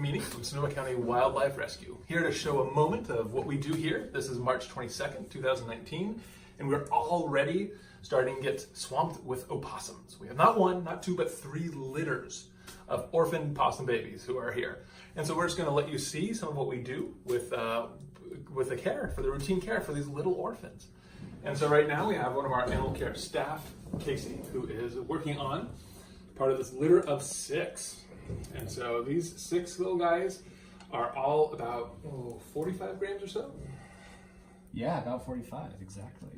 Meany from Sonoma County Wildlife Rescue, here to show a moment of what we do here. This is March 22nd, 2019, and we're already starting to get swamped with opossums. We have not one, not two, but 3 litters of orphaned possum babies who are here. And so we're just gonna let you see some of what we do with the care, for the routine care for these little orphans. And so right now we have one of our animal care staff, Casey, who is working on part of this litter of 6. And so these 6 little guys are all about 45 grams or so? Yeah, about 45, exactly.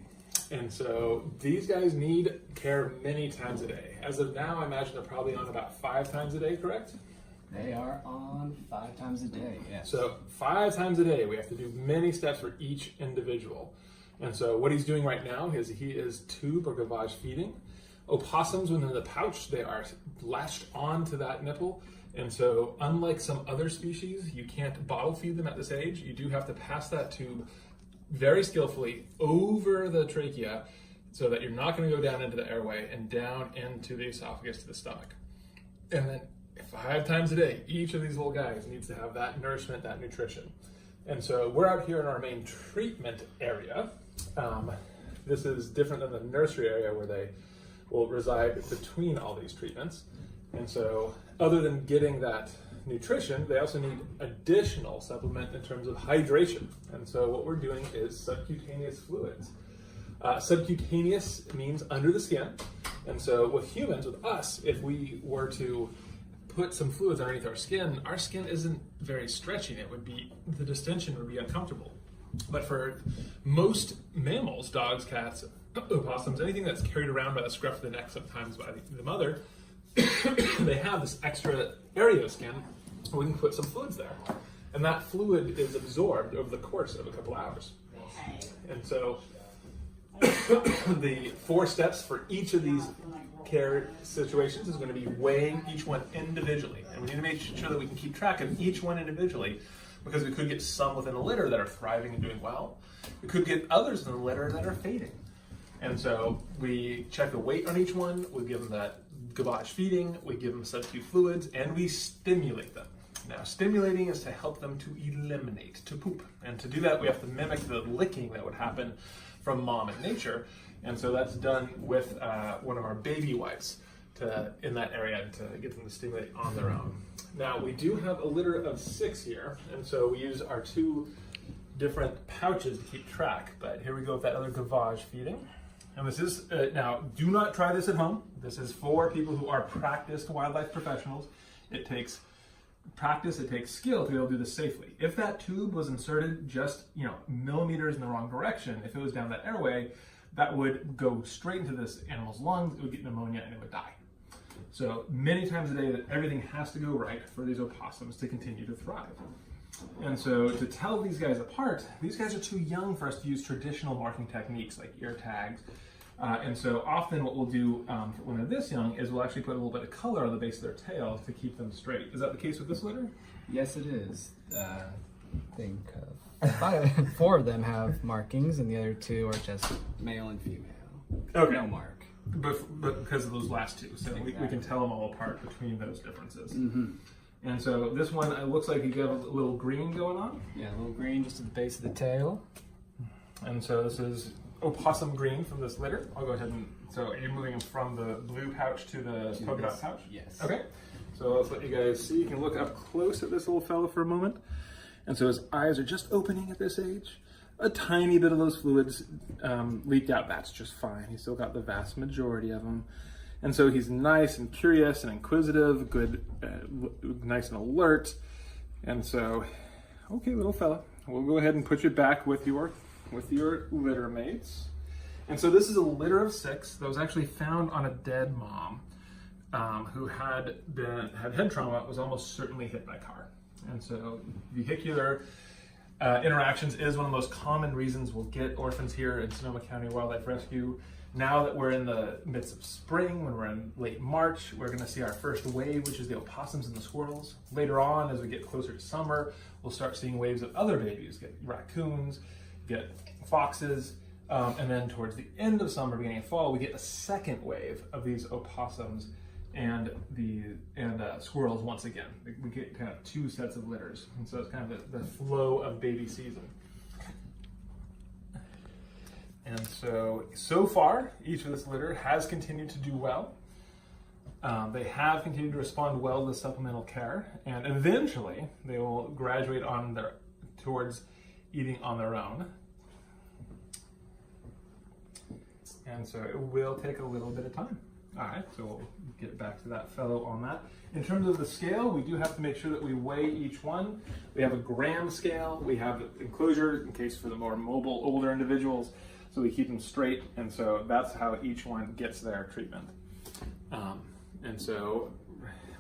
And so these guys need care many times a day. As of now, I imagine they're probably on about 5 times a day, correct? They are on 5 times a day, yes. So 5 times a day, we have to do many steps for each individual. And so what he's doing right now is he is tube or gavage feeding. Opossums, when they're in the pouch, they are latched onto that nipple. And so unlike some other species, you can't bottle feed them at this age. You do have to pass that tube very skillfully over the trachea so that you're not going to go down into the airway and down into the esophagus to the stomach. And then 5 times a day, each of these little guys needs to have that nourishment, that nutrition. And so we're out here in our main treatment area. This is different than the nursery area where they will reside between all these treatments. And so other than getting that nutrition, they also need additional supplement in terms of hydration. And so what we're doing is subcutaneous fluids. Subcutaneous means under the skin. And so with humans, with us, if we were to put some fluids underneath our skin isn't very stretchy. The distension would be uncomfortable. But for most mammals, dogs, cats, opossums, anything that's carried around by the scruff of the neck, sometimes by the mother, they have this extra area of skin, and we can put some fluids there. And that fluid is absorbed over the course of a couple hours. And so the 4 steps for each of these care situations is going to be weighing each one individually. And we need to make sure that we can keep track of each one individually, because we could get some within a litter that are thriving and doing well. We could get others in the litter that are fading. And so we check the weight on each one, we give them that gavage feeding, we give them subcutaneous fluids, and we stimulate them. Now, stimulating is to help them to eliminate, to poop. And to do that, we have to mimic the licking that would happen from mom in nature. And so that's done with one of our baby wipes in that area to get them to stimulate on their own. Now, we do have a litter of 6 here, and so we use our 2 different pouches to keep track. But here we go with that other gavage feeding. And this is, now, do not try this at home. This is for people who are practiced wildlife professionals. It takes practice, it takes skill to be able to do this safely. If that tube was inserted just, millimeters in the wrong direction, if it was down that airway, that would go straight into this animal's lungs, it would get pneumonia, and it would die. So many times a day that everything has to go right for these opossums to continue to thrive. And so to tell these guys apart, these guys are too young for us to use traditional marking techniques like ear tags. And so often what we'll do when they're this young is we'll actually put a little bit of color on the base of their tails to keep them straight. Is that the case with this litter? Yes, it is. I think 4 of them have markings, and the other 2 are just male and female. Okay. No mark. But because of those last 2, so exactly. we can tell them all apart between those differences. Mm-hmm. And so this one, it looks like you got a little green going on. Yeah, a little green just at the base of the tail. And so this is opossum green from this litter. I'll go ahead and, so you're moving from the blue pouch to the polka dot pouch? Yes. Okay, so let's let you guys see. You can look up close at this little fella for a moment. And so his eyes are just opening at this age. A tiny bit of those fluids leaked out. That's just fine. He's still got the vast majority of them. And so he's nice and curious and inquisitive, good, nice and alert. And so, okay, little fella, we'll go ahead and put you back with your litter mates. And so this is a litter of 6 that was actually found on a dead mom who had head trauma, was almost certainly hit by a car. And so vehicular interactions is one of the most common reasons we'll get orphans here in Sonoma County Wildlife Rescue. Now that we're in the midst of spring, when we're in late March, we're gonna see our first wave, which is the opossums and the squirrels. Later on, as we get closer to summer, we'll start seeing waves of other babies, get raccoons, get foxes, and then towards the end of summer, beginning of fall, we get a second wave of these opossums and squirrels once again. We get kind of 2 sets of litters, and so it's kind of the flow of baby season. And so far, each of this litter has continued to do well. They have continued to respond well to supplemental care, and eventually they will graduate towards eating on their own. And so it will take a little bit of time. All right, so we'll get back to that fellow on that. In terms of the scale, we do have to make sure that we weigh each one. We have a gram scale. We have enclosure in case for the more mobile, older individuals, so we keep them straight. And so that's how each one gets their treatment. And so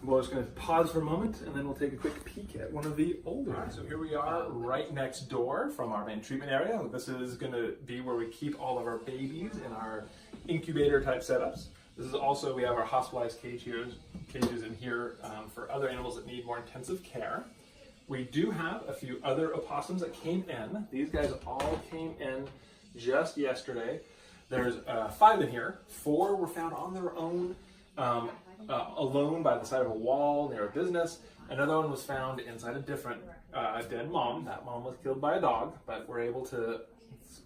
we're just going to pause for a moment, and then we'll take a quick peek at one of the older. All right, so here we are right next door from our main treatment area. This is going to be where we keep all of our babies in our incubator type setups. This is also, we have our hospitalized cages in here for other animals that need more intensive care. We do have a few other opossums that came in. These guys all came in just yesterday. There's 5 in here. 4 were found on their own, alone by the side of a wall near a business. Another one was found inside a different dead mom. That mom was killed by a dog, but we're able to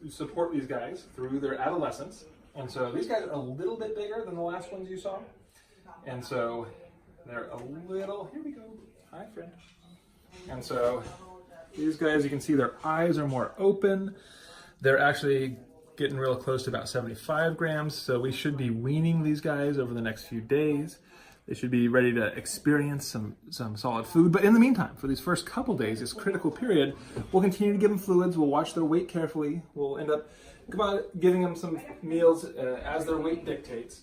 support these guys through their adolescence. And so these guys are a little bit bigger than the last ones you saw. And so they're a little, here we go. Hi, friend. And so these guys, you can see their eyes are more open. They're actually getting real close to about 75 grams. So we should be weaning these guys over the next few days. They should be ready to experience some solid food. But in the meantime, for these first couple days, this critical period, we'll continue to give them fluids. We'll watch their weight carefully. We'll end up giving them some meals as their weight dictates.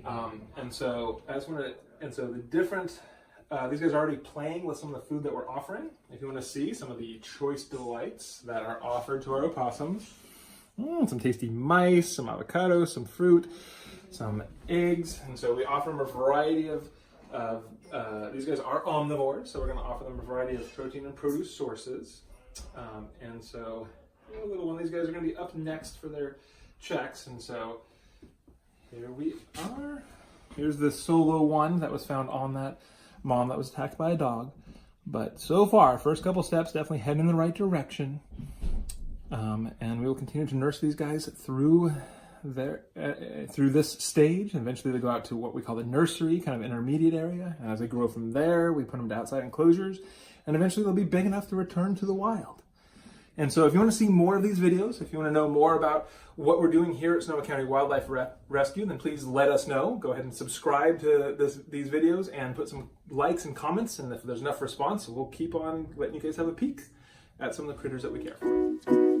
And so the different, these guys are already playing with some of the food that we're offering. If you want to see some of the choice delights that are offered to our opossums, some tasty mice, some avocados, some fruit, some eggs. And so we offer them a variety of these guys are omnivores, so we're going to offer them a variety of protein and produce sources. And so a little one of these guys are going to be up next for their checks. And so here we are. Here's the solo one that was found on that mom that was attacked by a dog. But so far, first couple steps definitely heading in the right direction. And we will continue to nurse these guys through this stage. And eventually they go out to what we call the nursery, kind of intermediate area. And as they grow from there, we put them to outside enclosures. And eventually they'll be big enough to return to the wild. And so if you want to see more of these videos, if you want to know more about what we're doing here at Sonoma County Wildlife Rescue, then please let us know. Go ahead and subscribe to these videos and put some likes and comments. And if there's enough response, we'll keep on letting you guys have a peek at some of the critters that we care for.